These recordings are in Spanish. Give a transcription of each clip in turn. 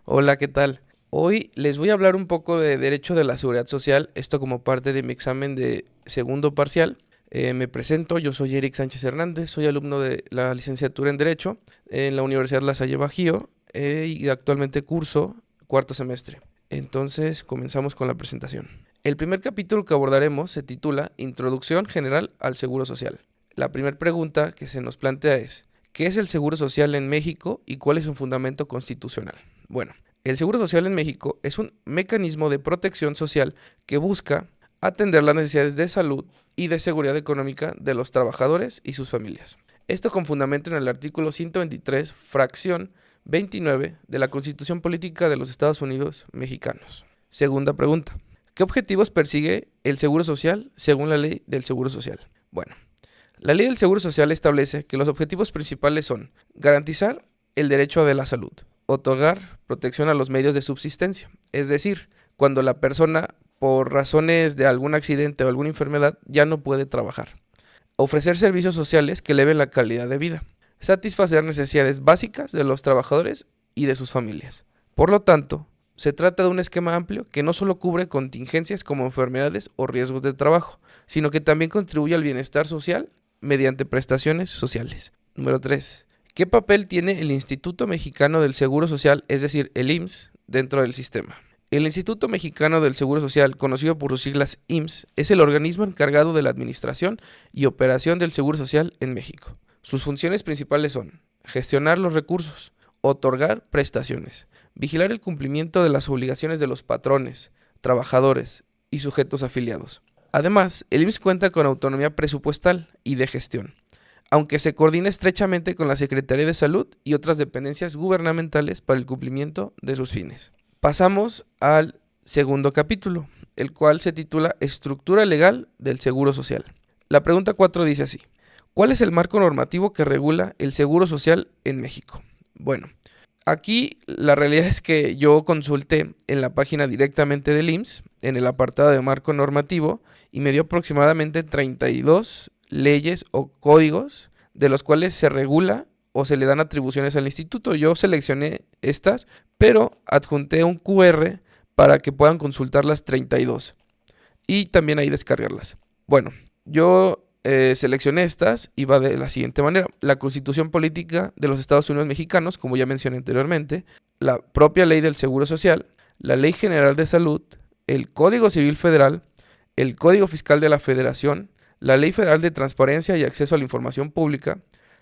Hola, ¿qué tal? Hoy les voy a hablar un poco de derecho de la seguridad social, esto como parte de mi examen de segundo parcial. Me presento, yo soy Eric Sánchez Hernández, soy alumno de la licenciatura en Derecho en la Universidad La Salle Bajío y actualmente curso cuarto semestre. Entonces, comenzamos con la presentación. El primer capítulo que abordaremos se titula Introducción General al Seguro Social. La primera pregunta que se nos plantea es, ¿qué es el Seguro Social en México y cuál es su fundamento constitucional? Bueno, el Seguro Social en México es un mecanismo de protección social que busca atender las necesidades de salud y de seguridad económica de los trabajadores y sus familias. Esto con fundamento en el artículo 123, fracción 29 de la Constitución Política de los Estados Unidos Mexicanos. Segunda pregunta. ¿Qué objetivos persigue el Seguro Social según la Ley del Seguro Social? Bueno, la Ley del Seguro Social establece que los objetivos principales son garantizar el derecho de la salud, otorgar protección a los medios de subsistencia, es decir, cuando la persona por razones de algún accidente o alguna enfermedad ya no puede trabajar, ofrecer servicios sociales que eleven la calidad de vida, satisfacer necesidades básicas de los trabajadores y de sus familias. Por lo tanto, se trata de un esquema amplio que no solo cubre contingencias como enfermedades o riesgos de trabajo, sino que también contribuye al bienestar social mediante prestaciones sociales. Número 3. ¿Qué papel tiene el Instituto Mexicano del Seguro Social, es decir, el IMSS, dentro del sistema? El Instituto Mexicano del Seguro Social, conocido por sus siglas IMSS, es el organismo encargado de la administración y operación del Seguro Social en México. Sus funciones principales son gestionar los recursos, otorgar prestaciones, vigilar el cumplimiento de las obligaciones de los patrones, trabajadores y sujetos afiliados. Además, el IMSS cuenta con autonomía presupuestal y de gestión, aunque se coordina estrechamente con la Secretaría de Salud y otras dependencias gubernamentales para el cumplimiento de sus fines. Pasamos al segundo capítulo, el cual se titula Estructura legal del Seguro Social. La pregunta 4 dice así: ¿cuál es el marco normativo que regula el Seguro Social en México? Bueno, aquí la realidad es que yo consulté en la página directamente del IMSS, en el apartado de marco normativo, y me dio aproximadamente 32 leyes o códigos de los cuales se regula o se le dan atribuciones al instituto. Yo seleccioné estas, pero adjunté un QR para que puedan consultar las 32 y también ahí descargarlas. Bueno, yo seleccioné estas y va de la siguiente manera: la Constitución Política de los Estados Unidos Mexicanos, como ya mencioné anteriormente, la propia Ley del Seguro Social, la Ley General de Salud, el Código Civil Federal, el Código Fiscal de la Federación, la Ley Federal de Transparencia y Acceso a la Información Pública,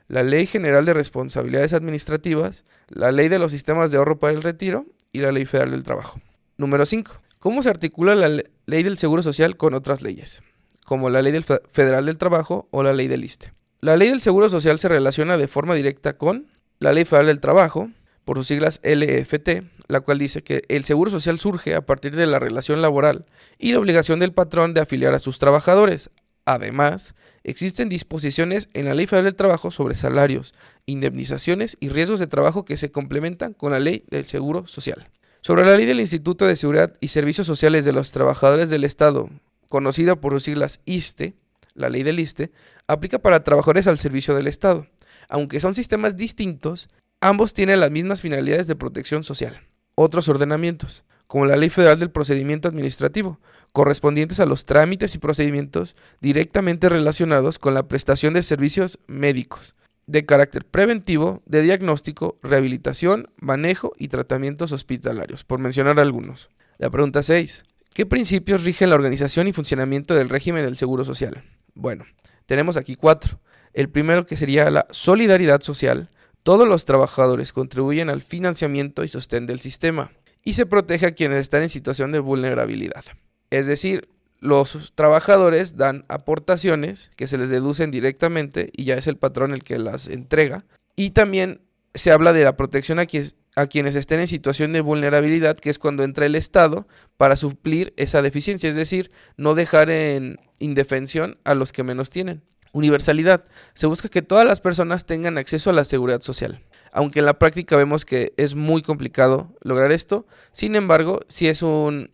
la Ley General de Responsabilidades Administrativas, la Ley de los Sistemas de Ahorro para el Retiro y la Ley Federal del Trabajo. Número 5. ¿Cómo se articula la Ley del Seguro Social con otras leyes, como la Ley Federal del Trabajo o la Ley del ISSSTE? La Ley del Seguro Social se relaciona de forma directa con la Ley Federal del Trabajo, por sus siglas LFT, la cual dice que el Seguro Social surge a partir de la relación laboral y la obligación del patrón de afiliar a sus trabajadores. Además, existen disposiciones en la Ley Federal del Trabajo sobre salarios, indemnizaciones y riesgos de trabajo que se complementan con la Ley del Seguro Social. Sobre la Ley del Instituto de Seguridad y Servicios Sociales de los Trabajadores del Estado, conocida por sus siglas ISSSTE, la Ley del ISSSTE, aplica para trabajadores al servicio del Estado. Aunque son sistemas distintos, ambos tienen las mismas finalidades de protección social. Otros ordenamientos, como la Ley Federal del Procedimiento Administrativo, correspondientes a los trámites y procedimientos directamente relacionados con la prestación de servicios médicos, de carácter preventivo, de diagnóstico, rehabilitación, manejo y tratamientos hospitalarios, por mencionar algunos. La pregunta 6. ¿Qué principios rigen la organización y funcionamiento del régimen del Seguro Social? Bueno, tenemos aquí 4. El primero, que sería la solidaridad social. Todos los trabajadores contribuyen al financiamiento y sostén del sistema, y se protege a quienes están en situación de vulnerabilidad. Es decir, los trabajadores dan aportaciones que se les deducen directamente y ya es el patrón el que las entrega. Y también se habla de la protección a quienes estén en situación de vulnerabilidad, que es cuando entra el Estado para suplir esa deficiencia, es decir, no dejar en indefensión a los que menos tienen. Universalidad. Se busca que todas las personas tengan acceso a la seguridad social. Aunque en la práctica vemos que es muy complicado lograr esto, sin embargo, sí es un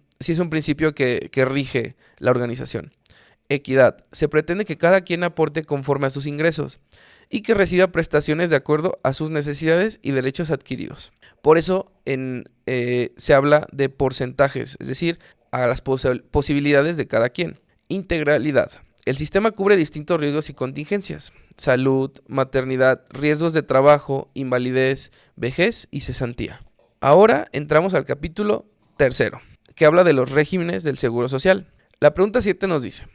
principio que rige la organización. Equidad. Se pretende que cada quien aporte conforme a sus ingresos. y que reciba prestaciones de acuerdo a sus necesidades y derechos adquiridos. Por eso se habla de porcentajes, es decir, a las posibilidades de cada quien. Integralidad. El sistema cubre distintos riesgos y contingencias: salud, maternidad, riesgos de trabajo, invalidez, vejez y cesantía. Ahora entramos al capítulo tercero, que habla de los regímenes del Seguro Social. La pregunta 7 nos dice: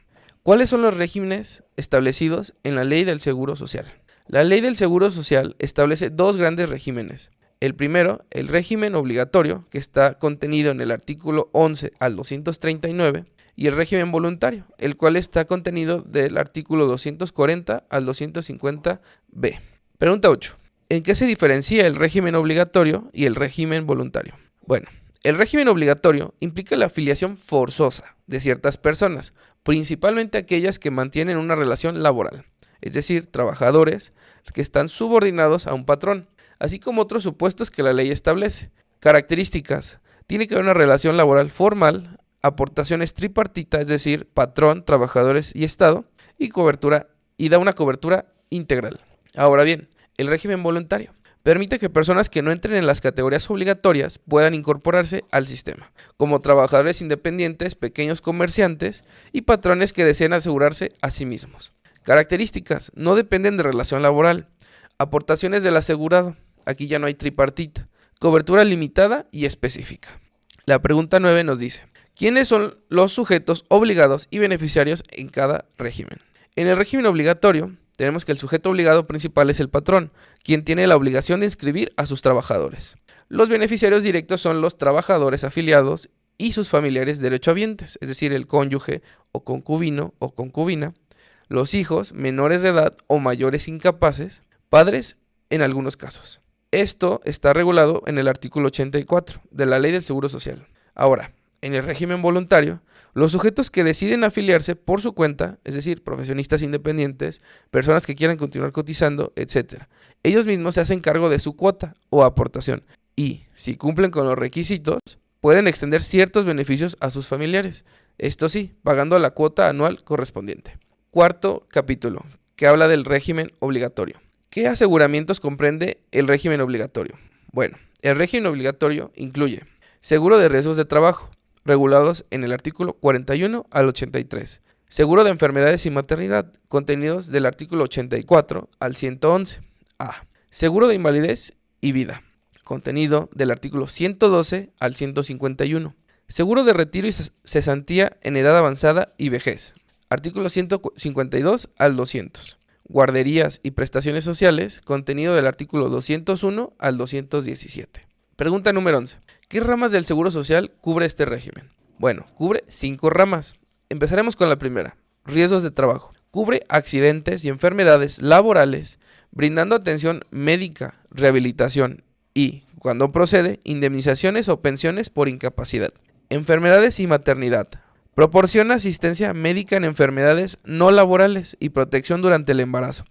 ¿cuáles son los regímenes establecidos en la Ley del Seguro Social? La Ley del Seguro Social establece dos grandes regímenes. El primero, el régimen obligatorio, que está contenido en el artículo 11 al 239, y el régimen voluntario, el cual está contenido del artículo 240 al 250b. Pregunta 8. ¿En qué se diferencia el régimen obligatorio y el régimen voluntario? Bueno, el régimen obligatorio implica la afiliación forzosa de ciertas personas, principalmente aquellas que mantienen una relación laboral, es decir, trabajadores que están subordinados a un patrón, así como otros supuestos que la ley establece. Características: tiene que haber una relación laboral formal, aportaciones tripartita, es decir, patrón, trabajadores y Estado, y da una cobertura integral. Ahora bien, el régimen voluntario permite que personas que no entren en las categorías obligatorias puedan incorporarse al sistema, como trabajadores independientes, pequeños comerciantes y patrones que deseen asegurarse a sí mismos. Características: no dependen de relación laboral. Aportaciones del asegurado, aquí ya no hay tripartita. Cobertura limitada y específica. La pregunta 9 nos dice: ¿quiénes son los sujetos obligados y beneficiarios en cada régimen? En el régimen obligatorio, tenemos que el sujeto obligado principal es el patrón, quien tiene la obligación de inscribir a sus trabajadores. Los beneficiarios directos son los trabajadores afiliados y sus familiares derechohabientes, es decir, el cónyuge o concubino o concubina, los hijos menores de edad o mayores incapaces, padres en algunos casos. Esto está regulado en el artículo 84 de la Ley del Seguro Social. Ahora, en el régimen voluntario, los sujetos que deciden afiliarse por su cuenta, es decir, profesionistas independientes, personas que quieran continuar cotizando, etc., ellos mismos se hacen cargo de su cuota o aportación y, si cumplen con los requisitos, pueden extender ciertos beneficios a sus familiares, esto sí, pagando la cuota anual correspondiente. Cuarto capítulo, que habla del régimen obligatorio. ¿Qué aseguramientos comprende el régimen obligatorio? Bueno, el régimen obligatorio incluye seguro de riesgos de trabajo, regulados en el artículo 41 al 83. Seguro de enfermedades y maternidad, contenidos del artículo 84 al 111. A. Seguro de invalidez y vida, contenido del artículo 112 al 151. Seguro de retiro y cesantía en edad avanzada y vejez, artículo 152 al 200. Guarderías y prestaciones sociales, contenido del artículo 201 al 217. Pregunta número 11. ¿Qué ramas del Seguro Social cubre este régimen? Bueno, cubre 5 ramas. Empezaremos con la primera: riesgos de trabajo. Cubre accidentes y enfermedades laborales, brindando atención médica, rehabilitación y, cuando procede, indemnizaciones o pensiones por incapacidad. Enfermedades y maternidad. Proporciona asistencia médica en enfermedades no laborales y protección durante el embarazo,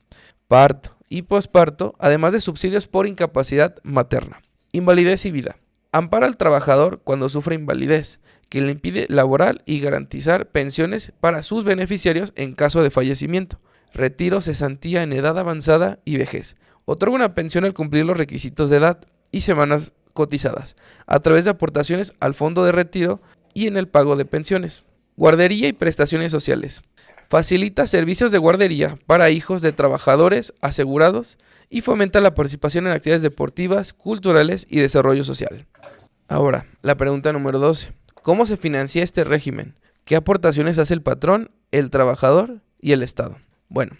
parto y posparto, además de subsidios por incapacidad materna. Invalidez y vida. Ampara al trabajador cuando sufre invalidez, que le impide laborar y garantizar pensiones para sus beneficiarios en caso de fallecimiento, retiro, cesantía en edad avanzada y vejez. Otorga una pensión al cumplir los requisitos de edad y semanas cotizadas, a través de aportaciones al fondo de retiro y en el pago de pensiones. Guardería y prestaciones sociales. Facilita servicios de guardería para hijos de trabajadores asegurados y fomenta la participación en actividades deportivas, culturales y desarrollo social. Ahora, la pregunta número 12. ¿Cómo se financia este régimen? ¿Qué aportaciones hace el patrón, el trabajador y el Estado? Bueno,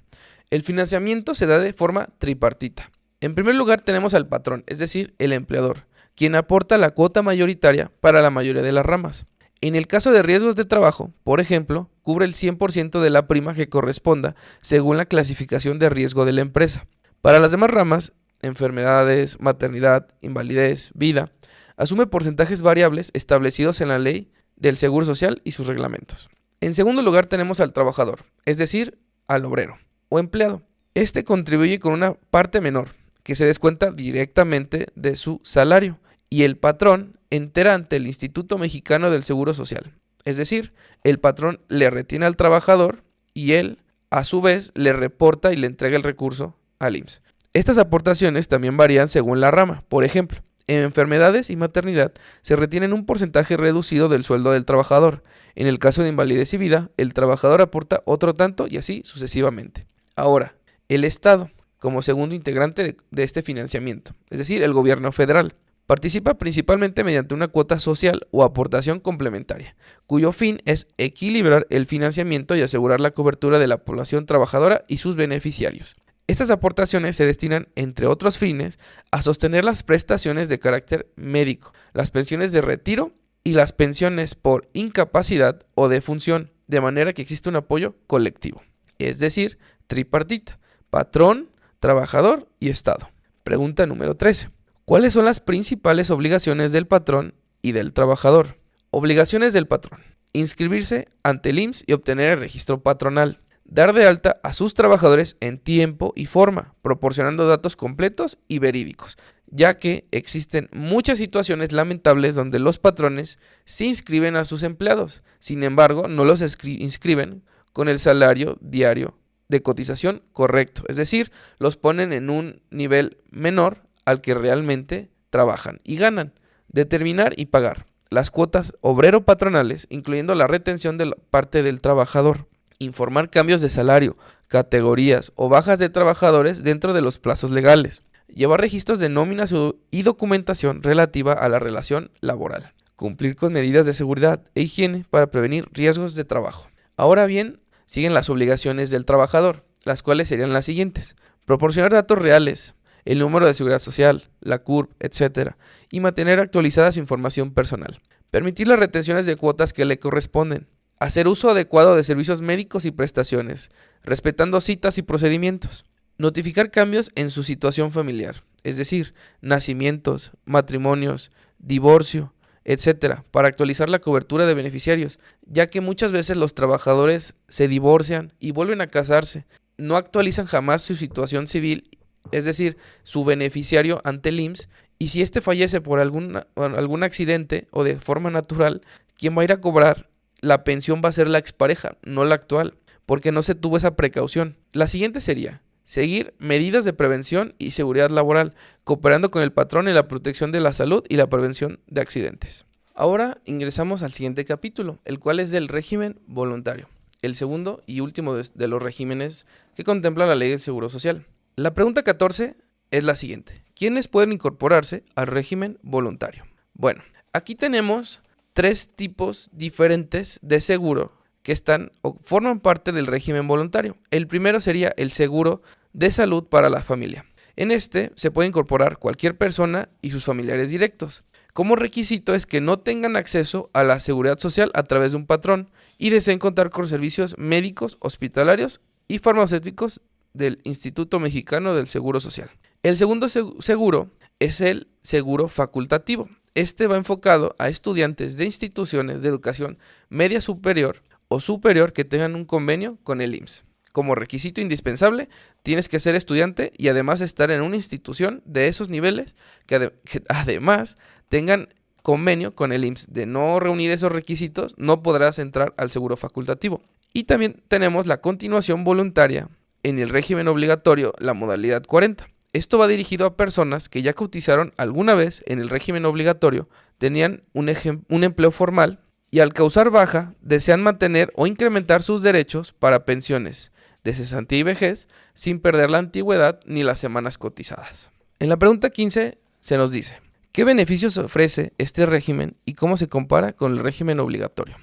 el financiamiento se da de forma tripartita. En primer lugar tenemos al patrón, es decir, el empleador, quien aporta la cuota mayoritaria para la mayoría de las ramas. En el caso de riesgos de trabajo, por ejemplo, cubre el 100% de la prima que corresponda según la clasificación de riesgo de la empresa. Para las demás ramas, enfermedades, maternidad, invalidez, vida, asume porcentajes variables establecidos en la Ley del Seguro Social y sus reglamentos. En segundo lugar tenemos al trabajador, es decir, al obrero o empleado. Este contribuye con una parte menor, que se descuenta directamente de su salario, y el patrón entera ante el Instituto Mexicano del Seguro Social. Es decir, el patrón le retiene al trabajador y él, a su vez, le reporta y le entrega el recurso al IMSS. Estas aportaciones también varían según la rama. Por ejemplo, en enfermedades y maternidad se retienen un porcentaje reducido del sueldo del trabajador. En el caso de invalidez y vida, el trabajador aporta otro tanto y así sucesivamente. Ahora, el Estado, como segundo integrante de este financiamiento, es decir, el gobierno federal, participa principalmente mediante una cuota social o aportación complementaria, cuyo fin es equilibrar el financiamiento y asegurar la cobertura de la población trabajadora y sus beneficiarios. Estas aportaciones se destinan, entre otros fines, a sostener las prestaciones de carácter médico, las pensiones de retiro y las pensiones por incapacidad o defunción, de manera que existe un apoyo colectivo, es decir, tripartita, patrón, trabajador y Estado. Pregunta número 13. ¿Cuáles son las principales obligaciones del patrón y del trabajador? Obligaciones del patrón: inscribirse ante el IMSS y obtener el registro patronal. Dar de alta a sus trabajadores en tiempo y forma, proporcionando datos completos y verídicos, ya que existen muchas situaciones lamentables donde los patrones sí inscriben a sus empleados, sin embargo no los inscriben con el salario diario de cotización correcto, es decir, los ponen en un nivel menor al que realmente trabajan y ganan. Determinar y pagar las cuotas obrero-patronales, incluyendo la retención de la parte del trabajador. Informar cambios de salario, categorías o bajas de trabajadores dentro de los plazos legales. Llevar registros de nóminas y documentación relativa a la relación laboral. Cumplir con medidas de seguridad e higiene para prevenir riesgos de trabajo. Ahora bien, siguen las obligaciones del trabajador, las cuales serían las siguientes: proporcionar datos reales, el número de seguridad social, la CURP, etc., y mantener actualizada su información personal. Permitir las retenciones de cuotas que le corresponden. Hacer uso adecuado de servicios médicos y prestaciones, respetando citas y procedimientos. Notificar cambios en su situación familiar, es decir, nacimientos, matrimonios, divorcio, etc., para actualizar la cobertura de beneficiarios, ya que muchas veces los trabajadores se divorcian y vuelven a casarse, no actualizan jamás su situación civil, es decir, su beneficiario ante el IMSS, y si éste fallece por algún accidente o de forma natural, quien va a ir a cobrar la pensión va a ser la expareja, no la actual, porque no se tuvo esa precaución. La siguiente sería seguir medidas de prevención y seguridad laboral, cooperando con el patrón en la protección de la salud y la prevención de accidentes. Ahora ingresamos al siguiente capítulo, el cual es del régimen voluntario, el segundo y último de los regímenes que contempla la Ley del Seguro Social. La pregunta 14 es la siguiente: ¿quiénes pueden incorporarse al régimen voluntario? Bueno, aquí tenemos 3 tipos diferentes de seguro que están o forman parte del régimen voluntario. El primero sería el seguro de salud para la familia. En este se puede incorporar cualquier persona y sus familiares directos. Como requisito es que no tengan acceso a la seguridad social a través de un patrón y deseen contar con servicios médicos, hospitalarios y farmacéuticos del Instituto Mexicano del Seguro Social. El segundo seguro es el seguro facultativo. Este va enfocado a estudiantes de instituciones de educación media superior o superior que tengan un convenio con el IMSS. Como requisito indispensable, tienes que ser estudiante y además estar en una institución de esos niveles que además tengan convenio con el IMSS. De no reunir esos requisitos, no podrás entrar al seguro facultativo. Y también tenemos la continuación voluntaria en el régimen obligatorio, la modalidad 40. Esto va dirigido a personas que ya cotizaron alguna vez en el régimen obligatorio, tenían un empleo formal y al causar baja desean mantener o incrementar sus derechos para pensiones de cesantía y vejez sin perder la antigüedad ni las semanas cotizadas. En la pregunta 15 se nos dice: ¿qué beneficios ofrece este régimen y cómo se compara con el régimen obligatorio?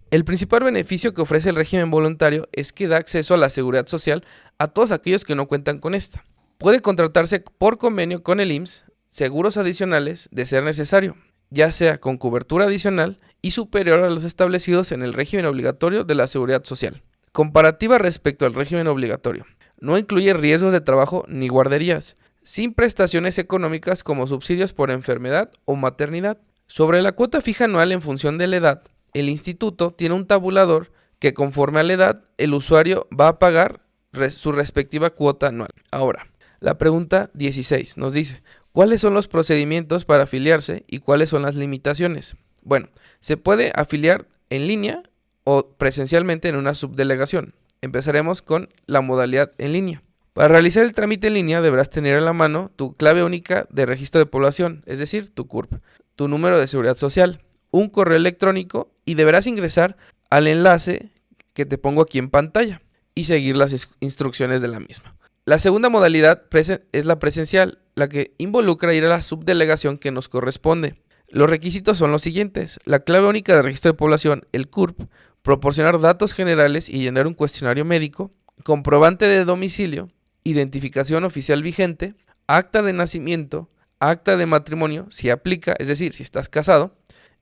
El principal beneficio que ofrece el régimen voluntario es que da acceso a la seguridad social a todos aquellos que no cuentan con esta. Puede contratarse por convenio con el IMSS seguros adicionales de ser necesario, ya sea con cobertura adicional y superior a los establecidos en el régimen obligatorio de la seguridad social. Comparativa respecto al régimen obligatorio. No incluye riesgos de trabajo ni guarderías, sin prestaciones económicas como subsidios por enfermedad o maternidad. Sobre la cuota fija anual en función de la edad, el instituto tiene un tabulador que conforme a la edad el usuario va a pagar su respectiva cuota anual. Ahora, la pregunta 16 nos dice: ¿cuáles son los procedimientos para afiliarse y cuáles son las limitaciones? Bueno, se puede afiliar en línea o presencialmente en una subdelegación. Empezaremos con la modalidad en línea. Para realizar el trámite en línea deberás tener a la mano tu clave única de registro de población, es decir, tu CURP, tu número de seguridad social, un correo electrónico y deberás ingresar al enlace que te pongo aquí en pantalla y seguir las instrucciones de la misma. La segunda modalidad es la presencial, la que involucra ir a la subdelegación que nos corresponde. Los requisitos son los siguientes: la clave única de registro de población, el CURP, proporcionar datos generales y llenar un cuestionario médico, comprobante de domicilio, identificación oficial vigente, acta de nacimiento, acta de matrimonio, si aplica, es decir, si estás casado,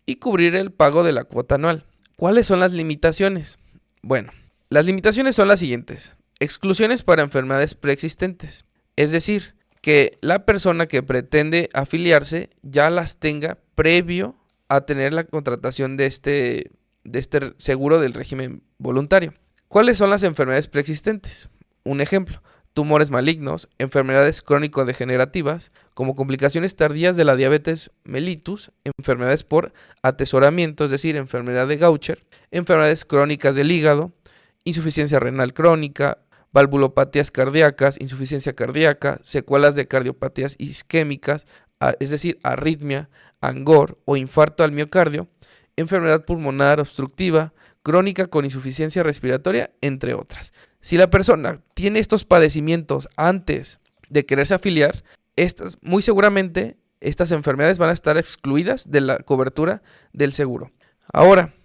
y cubrir el pago de la cuota anual. ¿Cuáles son las limitaciones? Bueno, las limitaciones son las siguientes: exclusiones para enfermedades preexistentes, es decir, que la persona que pretende afiliarse ya las tenga previo a tener la contratación de este seguro del régimen voluntario. ¿Cuáles son las enfermedades preexistentes? Un ejemplo: tumores malignos, enfermedades crónico-degenerativas, como complicaciones tardías de la diabetes mellitus, enfermedades por atesoramiento, es decir, enfermedad de Gaucher, enfermedades crónicas del hígado, insuficiencia renal crónica, valvulopatías cardíacas, insuficiencia cardíaca, secuelas de cardiopatías isquémicas, es decir, arritmia, angor o infarto al miocardio, enfermedad pulmonar obstructiva, crónica con insuficiencia respiratoria, entre otras. Si la persona tiene estos padecimientos antes de quererse afiliar, muy seguramente estas enfermedades van a estar excluidas de la cobertura del seguro. Ahora,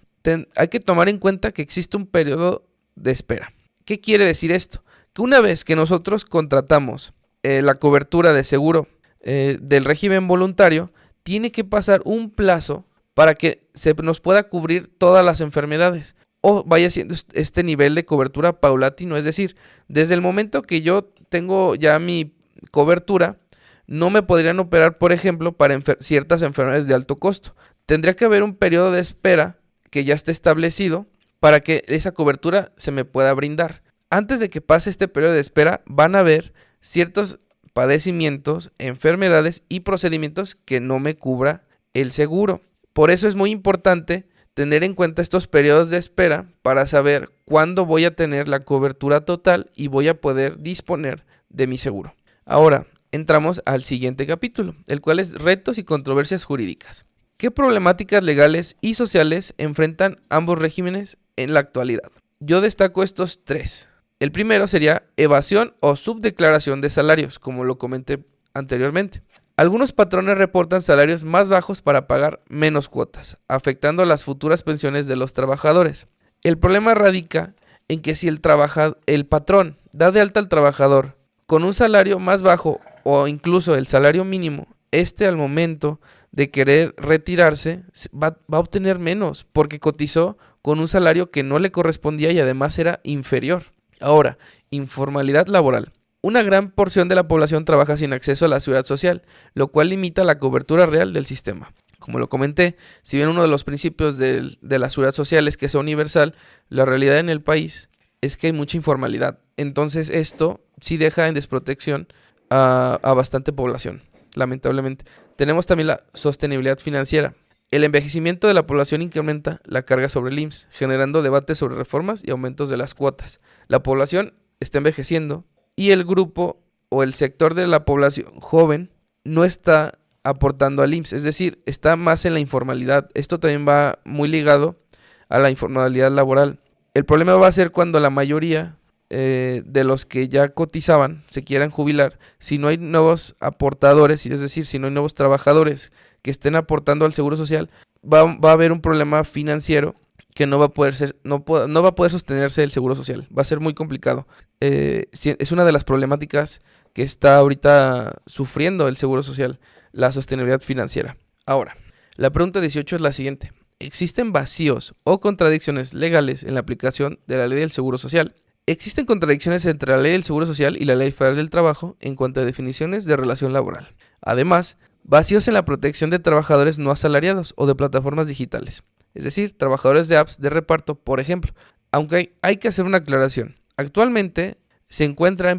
hay que tomar en cuenta que existe un periodo de espera. ¿Qué quiere decir esto? Que una vez que nosotros contratamos la cobertura de seguro del régimen voluntario, tiene que pasar un plazo para que se nos pueda cubrir todas las enfermedades o vaya siendo este nivel de cobertura paulatino. Es decir, desde el momento que yo tengo ya mi cobertura, no me podrían operar, por ejemplo, para ciertas enfermedades de alto costo. Tendría que haber un periodo de espera que ya esté establecido para que esa cobertura se me pueda brindar. Antes de que pase este periodo de espera, van a haber ciertos padecimientos, enfermedades y procedimientos que no me cubra el seguro. Por eso es muy importante tener en cuenta estos periodos de espera para saber cuándo voy a tener la cobertura total y voy a poder disponer de mi seguro. Ahora, entramos al siguiente capítulo, el cual es retos y controversias jurídicas. ¿Qué problemáticas legales y sociales enfrentan ambos regímenes en la actualidad? Yo destaco estos tres. El primero sería evasión o subdeclaración de salarios, como lo comenté anteriormente. Algunos patrones reportan salarios más bajos para pagar menos cuotas, afectando las futuras pensiones de los trabajadores. El problema radica en que si el patrón da de alta al trabajador con un salario más bajo o incluso el salario mínimo, al momento de querer retirarse va a obtener menos porque cotizó con un salario que no le correspondía y además era inferior. Ahora, informalidad laboral. Una gran porción de la población trabaja sin acceso a la seguridad social, lo cual limita la cobertura real del sistema. Como lo comenté, si bien uno de los principios de la seguridad social es que sea universal, la realidad en el país es que hay mucha informalidad. Entonces esto sí deja en desprotección a bastante población, lamentablemente. Tenemos también la sostenibilidad financiera. El envejecimiento de la población incrementa la carga sobre el IMSS, generando debates sobre reformas y aumentos de las cuotas. La población está envejeciendo y el grupo o el sector de la población joven no está aportando al IMSS, es decir, está más en la informalidad. Esto también va muy ligado a la informalidad laboral. El problema va a ser cuando la mayoría de los que ya cotizaban se quieran jubilar, si no hay nuevos aportadores, es decir, si no hay nuevos trabajadores que estén aportando al seguro social, va a haber un problema financiero que no va a poder no va a poder sostenerse el seguro social. Va a ser muy complicado. Es una de las problemáticas que está ahorita sufriendo el seguro social, la sostenibilidad financiera. Ahora, la pregunta 18 es la siguiente: ¿existen vacíos o contradicciones legales en la aplicación de la ley del seguro social? Existen contradicciones entre la ley del Seguro Social y la ley federal del trabajo en cuanto a definiciones de relación laboral. Además, vacíos en la protección de trabajadores no asalariados o de plataformas digitales, es decir, trabajadores de apps de reparto, por ejemplo. Aunque hay que hacer una aclaración. Actualmente se encuentra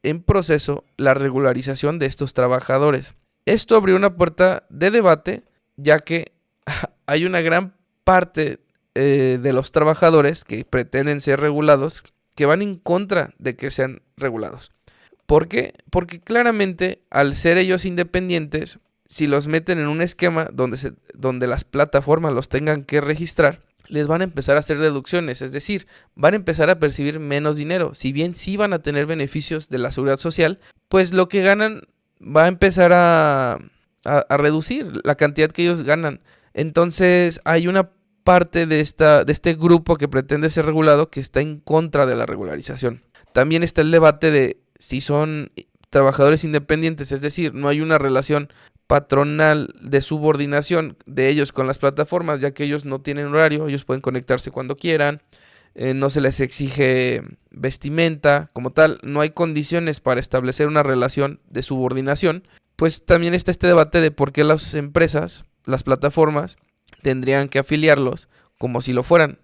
en proceso la regularización de estos trabajadores. Esto abrió una puerta de debate, ya que hay una gran parte de los trabajadores que pretenden ser regulados que van en contra de que sean regulados. ¿Por qué? Porque claramente al ser ellos independientes, si los meten en un esquema donde las plataformas los tengan que registrar, les van a empezar a hacer deducciones, es decir, van a empezar a percibir menos dinero. Si bien sí van a tener beneficios de la seguridad social, pues lo que ganan va a empezar a reducir la cantidad que ellos ganan. Entonces hay una parte de este grupo que pretende ser regulado que está en contra de la regularización. También está el debate de si son trabajadores independientes, es decir, no hay una relación patronal de subordinación de ellos con las plataformas, ya que ellos no tienen horario, ellos pueden conectarse cuando quieran, no se les exige vestimenta como tal, no hay condiciones para establecer una relación de subordinación. Pues también está este debate de por qué las empresas, las plataformas, tendrían que afiliarlos como si lo fueran.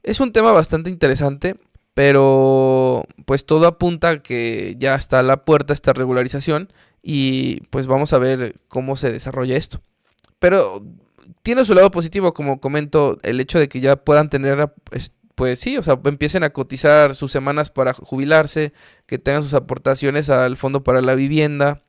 Es un tema bastante interesante, pero pues todo apunta a que ya está a la puerta esta regularización y pues vamos a ver cómo se desarrolla esto. Pero tiene su lado positivo, como comento, el hecho de que ya puedan tener, pues sí, o sea, empiecen a cotizar sus semanas para jubilarse, que tengan sus aportaciones al fondo para la vivienda.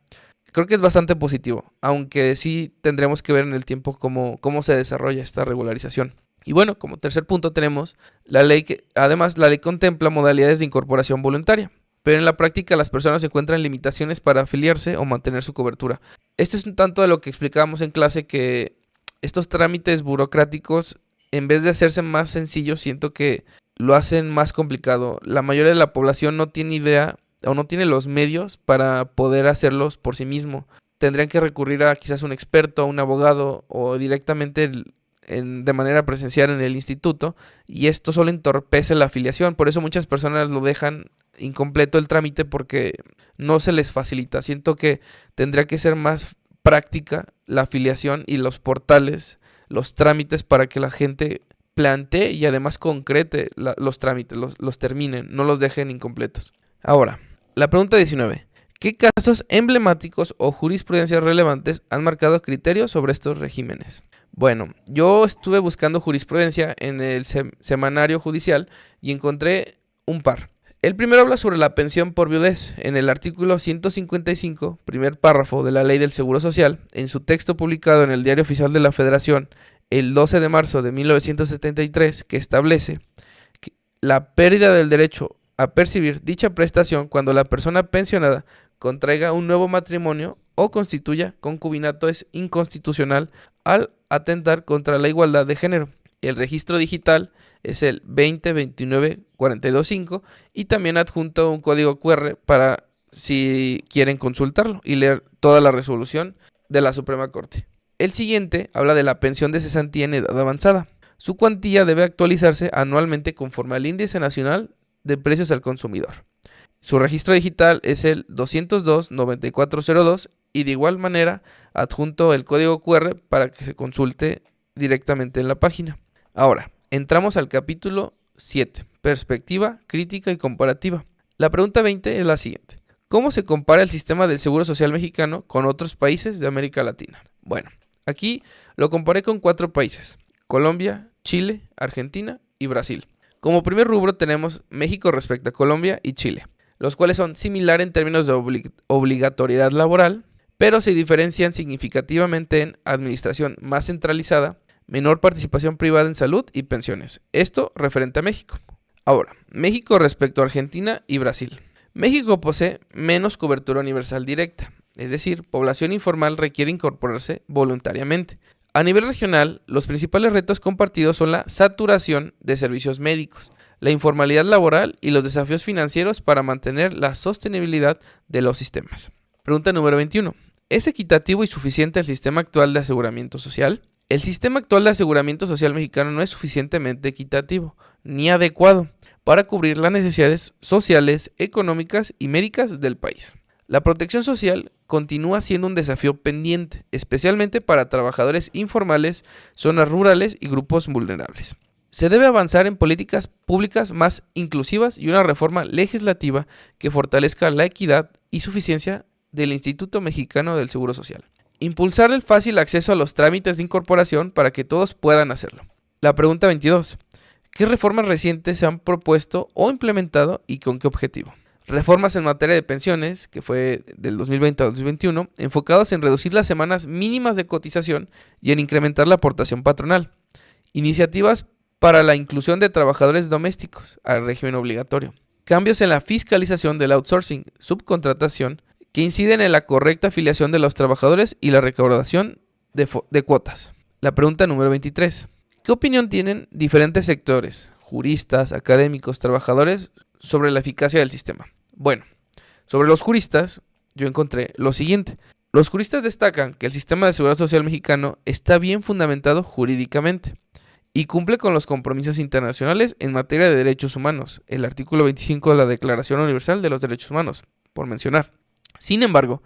Creo que es bastante positivo, aunque sí tendremos que ver en el tiempo cómo se desarrolla esta regularización. Y bueno, como tercer punto tenemos la ley además la ley contempla modalidades de incorporación voluntaria, pero en la práctica las personas encuentran limitaciones para afiliarse o mantener su cobertura. Esto es un tanto de lo que explicábamos en clase, que estos trámites burocráticos, en vez de hacerse más sencillos, siento que lo hacen más complicado. La mayoría de la población no tiene idea o no tiene los medios para poder hacerlos por sí mismo. Tendrían que recurrir a quizás un experto, a un abogado o directamente de manera presencial en el instituto, y esto solo entorpece la afiliación. Por eso muchas personas lo dejan incompleto el trámite porque no se les facilita. Siento que tendría que ser más práctica la afiliación y los portales, los trámites, para que la gente plantee y además concrete los trámites, los terminen, no los dejen incompletos. Ahora, la pregunta 19. ¿Qué casos emblemáticos o jurisprudencias relevantes han marcado criterios sobre estos regímenes? Bueno, yo estuve buscando jurisprudencia en el semanario judicial y encontré un par. El primero habla sobre la pensión por viudez. En el artículo 155, primer párrafo de la Ley del Seguro Social, en su texto publicado en el Diario Oficial de la Federación el 12 de marzo de 1973, que establece que la pérdida del derecho a percibir dicha prestación cuando la persona pensionada contraiga un nuevo matrimonio o constituya concubinato es inconstitucional al atentar contra la igualdad de género. El registro digital es el 20-29-42-5 y también adjunto un código QR para si quieren consultarlo y leer toda la resolución de la Suprema Corte. El siguiente habla de la pensión de cesantía en edad avanzada. Su cuantía debe actualizarse anualmente conforme al Índice Nacional de Precios al Consumidor. Su registro digital es el 202-9402 y de igual manera adjunto el código QR para que se consulte directamente en la página. Ahora, entramos al capítulo 7, perspectiva, crítica y comparativa. La pregunta 20 es la siguiente. ¿Cómo se compara el sistema del Seguro Social mexicano con otros países de América Latina? Bueno, aquí lo comparé con 4 países: Colombia, Chile, Argentina y Brasil. Como primer rubro tenemos México respecto a Colombia y Chile, los cuales son similares en términos de obligatoriedad laboral, pero se diferencian significativamente en administración más centralizada, menor participación privada en salud y pensiones. Esto referente a México. Ahora, México respecto a Argentina y Brasil. México posee menos cobertura universal directa, es decir, población informal requiere incorporarse voluntariamente. A nivel regional, los principales retos compartidos son la saturación de servicios médicos, la informalidad laboral y los desafíos financieros para mantener la sostenibilidad de los sistemas. Pregunta número 21. ¿Es equitativo y suficiente el sistema actual de aseguramiento social? El sistema actual de aseguramiento social mexicano no es suficientemente equitativo ni adecuado para cubrir las necesidades sociales, económicas y médicas del país. La protección social continúa siendo un desafío pendiente, especialmente para trabajadores informales, zonas rurales y grupos vulnerables. Se debe avanzar en políticas públicas más inclusivas y una reforma legislativa que fortalezca la equidad y suficiencia del Instituto Mexicano del Seguro Social. Impulsar el fácil acceso a los trámites de incorporación para que todos puedan hacerlo. La pregunta 22. ¿Qué reformas recientes se han propuesto o implementado y con qué objetivo? Reformas en materia de pensiones, que fue del 2020 al 2021, enfocados en reducir las semanas mínimas de cotización y en incrementar la aportación patronal. Iniciativas para la inclusión de trabajadores domésticos al régimen obligatorio. Cambios en la fiscalización del outsourcing, subcontratación, que inciden en la correcta afiliación de los trabajadores y la recaudación de cuotas. La pregunta número 23. ¿Qué opinión tienen diferentes sectores, juristas, académicos, trabajadores, sobre la eficacia del sistema? Bueno, sobre los juristas, yo encontré lo siguiente. Los juristas destacan que el sistema de seguridad social mexicano está bien fundamentado jurídicamente y cumple con los compromisos internacionales en materia de derechos humanos, el artículo 25 de la Declaración Universal de los Derechos Humanos, por mencionar. Sin embargo,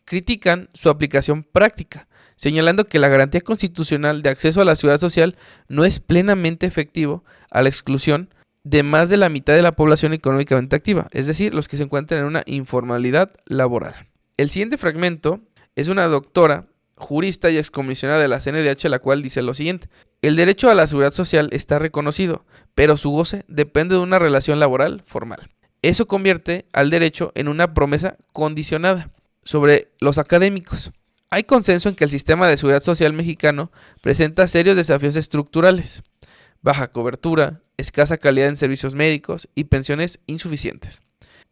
critican su aplicación práctica, señalando que la garantía constitucional de acceso a la seguridad social no es plenamente efectivo a la exclusión de más de la mitad de la población económicamente activa, es decir, los que se encuentran en una informalidad laboral. El siguiente fragmento es una doctora, jurista y excomisionada de la CNDH, la cual dice lo siguiente: el derecho a la seguridad social está reconocido, pero su goce depende de una relación laboral formal. Eso convierte al derecho en una promesa condicionada. Sobre los académicos, hay consenso en que el sistema de seguridad social mexicano presenta serios desafíos estructurales: baja cobertura, escasa calidad en servicios médicos y pensiones insuficientes.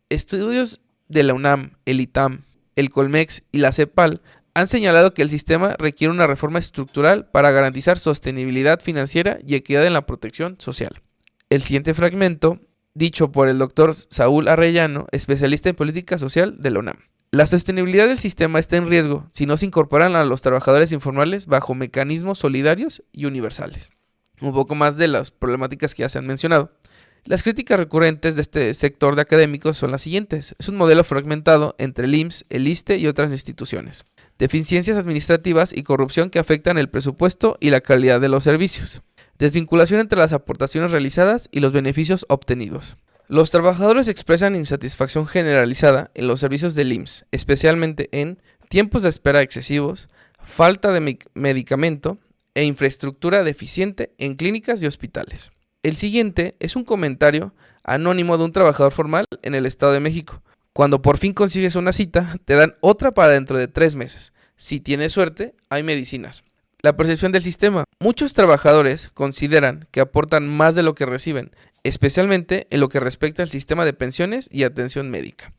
Estudios de la UNAM, el ITAM, el Colmex y la CEPAL han señalado que el sistema requiere una reforma estructural para garantizar sostenibilidad financiera y equidad en la protección social. El siguiente fragmento, dicho por el doctor Saúl Arrellano, especialista en política social de la UNAM. La sostenibilidad del sistema está en riesgo si no se incorporan a los trabajadores informales bajo mecanismos solidarios y universales. Un poco más de las problemáticas que ya se han mencionado. Las críticas recurrentes de este sector de académicos son las siguientes. Es un modelo fragmentado entre el IMSS, el ISSSTE y otras instituciones. Deficiencias administrativas y corrupción que afectan el presupuesto y la calidad de los servicios. Desvinculación entre las aportaciones realizadas y los beneficios obtenidos. Los trabajadores expresan insatisfacción generalizada en los servicios del IMSS, especialmente en tiempos de espera excesivos, falta de medicamento e infraestructura deficiente en clínicas y hospitales. El siguiente es un comentario anónimo de un trabajador formal en el Estado de México. Cuando por fin consigues una cita, te dan otra para dentro de 3 meses. Si tienes suerte, hay medicinas. La percepción del sistema. Muchos trabajadores consideran que aportan más de lo que reciben, especialmente en lo que respecta al sistema de pensiones y atención médica.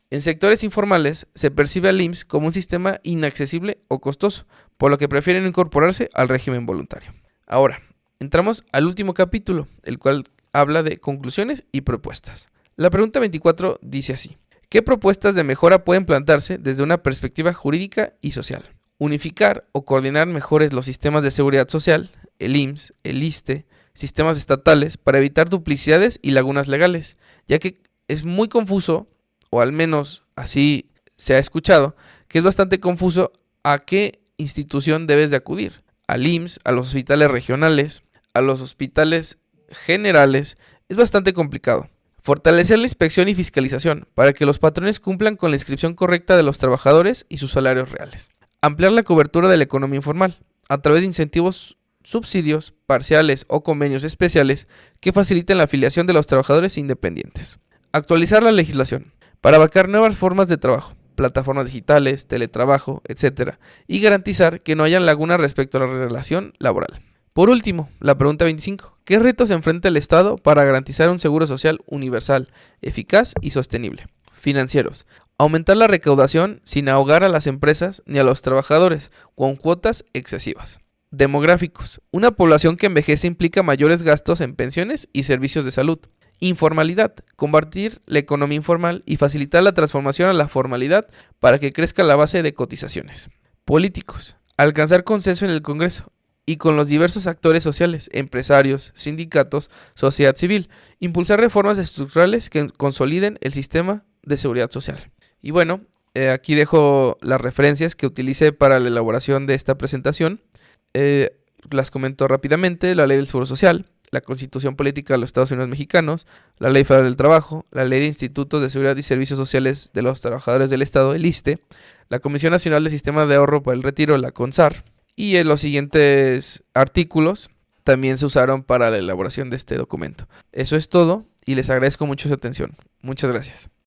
En sectores informales se percibe al IMSS como un sistema inaccesible o costoso, por lo que prefieren incorporarse al régimen voluntario. Ahora, entramos al último capítulo, el cual habla de conclusiones y propuestas. La pregunta 24 dice así: ¿qué propuestas de mejora pueden plantearse desde una perspectiva jurídica y social? Unificar o coordinar mejores los sistemas de seguridad social, el IMSS, el ISSSTE, sistemas estatales, para evitar duplicidades y lagunas legales, ya que es muy confuso, o al menos así se ha escuchado, que es bastante confuso a qué institución debes de acudir. Al IMSS, a los hospitales regionales, a los hospitales generales, es bastante complicado. Fortalecer la inspección y fiscalización para que los patrones cumplan con la inscripción correcta de los trabajadores y sus salarios reales. Ampliar la cobertura de la economía informal a través de incentivos, subsidios parciales o convenios especiales que faciliten la afiliación de los trabajadores independientes. Actualizar la legislación para abarcar nuevas formas de trabajo, plataformas digitales, teletrabajo, etc. y garantizar que no haya lagunas respecto a la relación laboral. Por último, la pregunta 25. ¿Qué retos enfrenta el Estado para garantizar un seguro social universal, eficaz y sostenible? Financieros. Aumentar la recaudación sin ahogar a las empresas ni a los trabajadores con cuotas excesivas. Demográficos. Una población que envejece implica mayores gastos en pensiones y servicios de salud. Informalidad. Combatir la economía informal y facilitar la transformación a la formalidad para que crezca la base de cotizaciones. Políticos. Alcanzar consenso en el Congreso y con los diversos actores sociales, empresarios, sindicatos, sociedad civil. Impulsar reformas estructurales que consoliden el sistema de seguridad social. Y bueno, aquí dejo las referencias que utilicé para la elaboración de esta presentación. Las comento rápidamente: la Ley del Seguro Social, la Constitución Política de los Estados Unidos Mexicanos, la Ley Federal del Trabajo, la Ley de Institutos de Seguridad y Servicios Sociales de los Trabajadores del Estado, el ISSSTE, la Comisión Nacional de Sistemas de Ahorro para el Retiro, la CONSAR, y en los siguientes artículos también se usaron para la elaboración de este documento. Eso es todo y les agradezco mucho su atención. Muchas gracias.